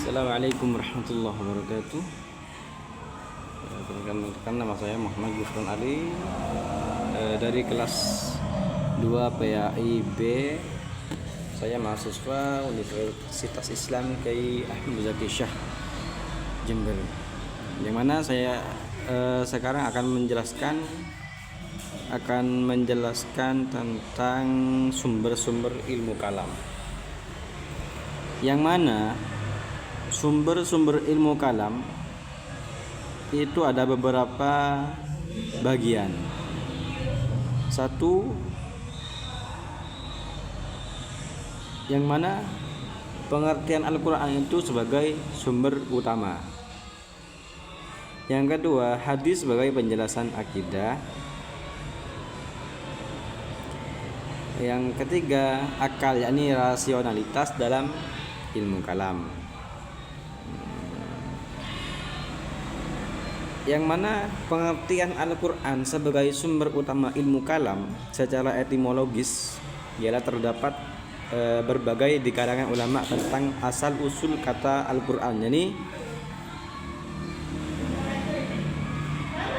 Assalamualaikum warahmatullahi wabarakatuh. Perkenalkan, nama saya Muhammad Gufron Ali dari kelas 2 PAIB. Saya mahasiswa Universitas Islam Kyai Ahmad Muzaki Shah Jember. Yang mana saya sekarang akan menjelaskan tentang sumber-sumber ilmu kalam. Yang mana sumber-sumber ilmu kalam itu ada beberapa bagian. Satu, yang mana pengertian Al-Quran itu sebagai sumber utama. Yang kedua, hadis sebagai penjelasan akidah. Yang ketiga, akal, yakni rasionalitas dalam ilmu kalam. Yang mana pengertian Al-Quran sebagai sumber utama ilmu kalam secara etimologis ialah terdapat berbagai di kalangan ulama tentang asal usul kata Al-Quran, yakni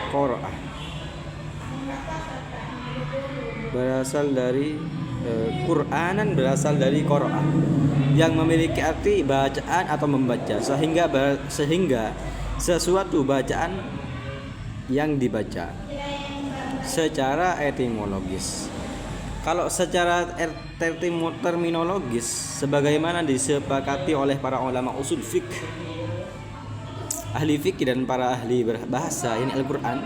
Qur'ah, berasal dari Qur'anan, berasal dari Qur'ah yang memiliki arti bacaan atau membaca, sehingga sesuatu bacaan yang dibaca secara etimologis. Kalau secara terminologis, sebagaimana disepakati oleh para ulama usul fiqh, ahli fikih dan para ahli bahasa, ini Al-Quran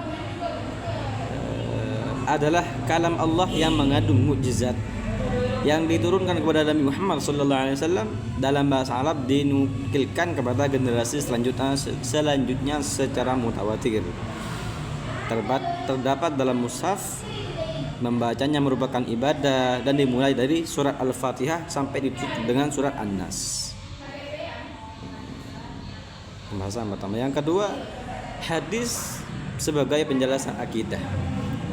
adalah kalam Allah yang mengandung mukjizat yang diturunkan kepada Nabi Muhammad SAW dalam bahasa Arab, dinukilkan kepada generasi selanjutnya secara mutawatir. Terdapat dalam mushaf, membacanya merupakan ibadah dan dimulai dari surat Al-Fatihah sampai ditutup dengan surat An-Nas. Pembahasan pertama. Yang kedua, hadis sebagai penjelasan akidah.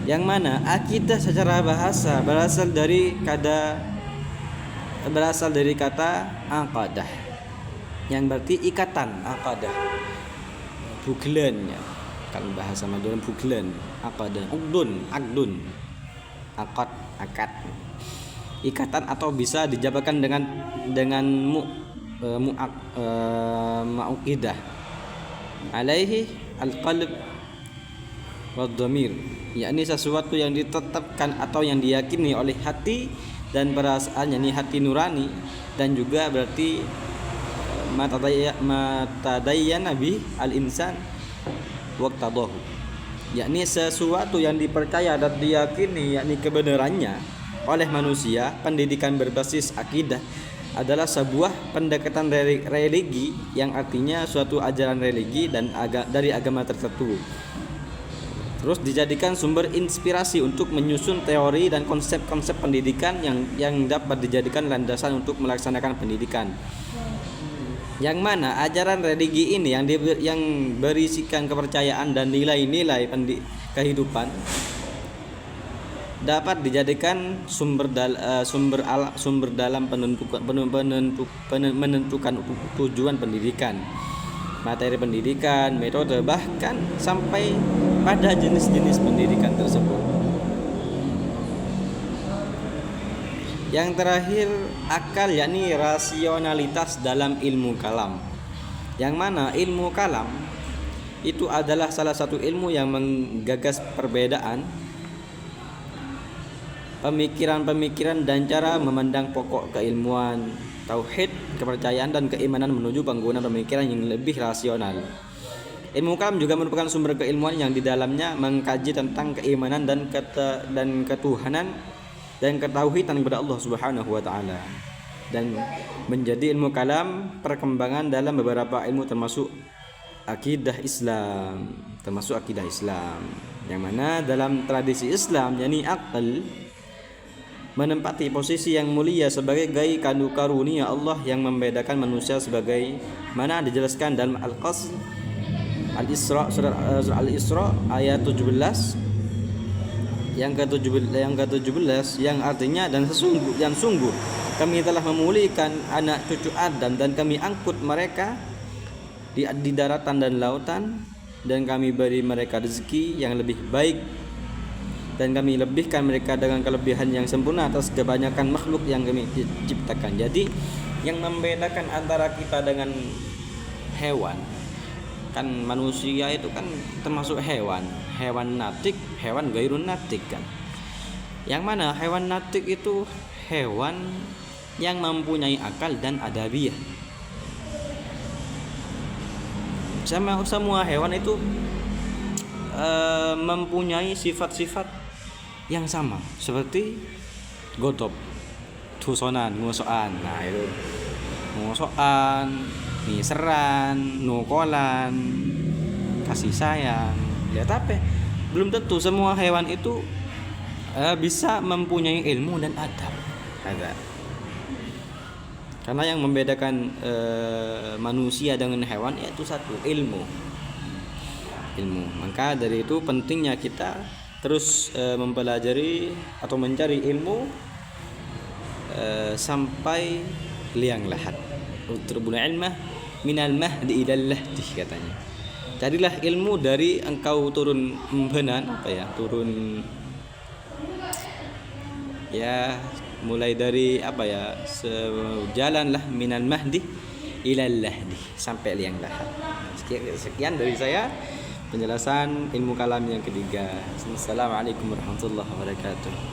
Yang mana akidah secara bahasa berasal dari kata aqadah, yang berarti ikatan. Aqadah buglen, ya, kalau bahasa Madura buglen, aqadah, akdun, akad, ikatan, atau bisa dijabarkan dengan mu'aqidah alaihi al-qalb wad-dhamir, yakni sesuatu yang ditetapkan atau yang diyakini oleh hati dan perasaan, yakni hati nurani, dan juga berarti matadayyana bi al-insan waqtadahu, yakni sesuatu yang dipercaya dan diyakini, yakni kebenarannya oleh manusia. Pendidikan berbasis akidah adalah sebuah pendekatan religi, yang artinya suatu ajaran religi dan dari agama tertentu, terus dijadikan sumber inspirasi untuk menyusun teori dan konsep-konsep pendidikan yang dapat dijadikan landasan untuk melaksanakan pendidikan. Yang mana ajaran religi ini yang berisikan kepercayaan dan nilai-nilai kehidupan dapat dijadikan sumber dalam menentukan tujuan pendidikan, materi pendidikan, metode, bahkan sampai pada jenis-jenis pendidikan tersebut. Yang terakhir, akal, yakni rasionalitas dalam ilmu kalam. Yang mana ilmu kalam itu adalah salah satu ilmu yang menggagas perbedaan pemikiran dan cara memandang pokok keilmuan, tauhid, kepercayaan, dan keimanan menuju penggunaan pemikiran yang lebih rasional. Ilmu kalam juga merupakan sumber keilmuan yang di dalamnya mengkaji tentang keimanan dan ketuhanan dan ketauhidan kepada Allah Subhanahu wa taala. Dan menjadi ilmu kalam perkembangan dalam beberapa ilmu termasuk akidah Islam, yang mana dalam tradisi Islam, yakni akal menempati posisi yang mulia sebagai karunia Allah yang membedakan manusia, sebagai mana dijelaskan dalam Al-Isra, surat Al-Isra ayat 17 yang ke-17, yang artinya dan sungguh kami telah memulihkan anak cucu Adam dan kami angkut mereka di daratan dan lautan, dan kami beri mereka rezeki yang lebih baik, dan kami lebihkan mereka dengan kelebihan yang sempurna atas kebanyakan makhluk yang kami ciptakan. Jadi yang membedakan antara kita dengan hewan, kan manusia itu kan termasuk hewan natik, hewan gairun natik kan. Yang mana hewan natik itu hewan yang mempunyai akal dan adabiyah. Semua hewan itu mempunyai sifat-sifat yang sama, seperti gotop, tusonan, ngosoan. Nah itu ngosoan, miseran, nukolan, kasih sayang. Lihat apa? Belum tentu semua hewan itu bisa mempunyai ilmu dan adab. Ada. Karena yang membedakan manusia dengan hewan yaitu satu, ilmu. Maka dari itu pentingnya kita terus mempelajari atau mencari ilmu sampai liang lahat. Utlubul ilma minal mahdi ilal lahdi katanya. Carilah ilmu dari engkau turun mulai dari sejalanlah minal mahdi ilal lahdi sampai liang lahat. Sekian dari saya penjelasan ilmu kalam yang ketiga. Assalamualaikum warahmatullahi wabarakatuh.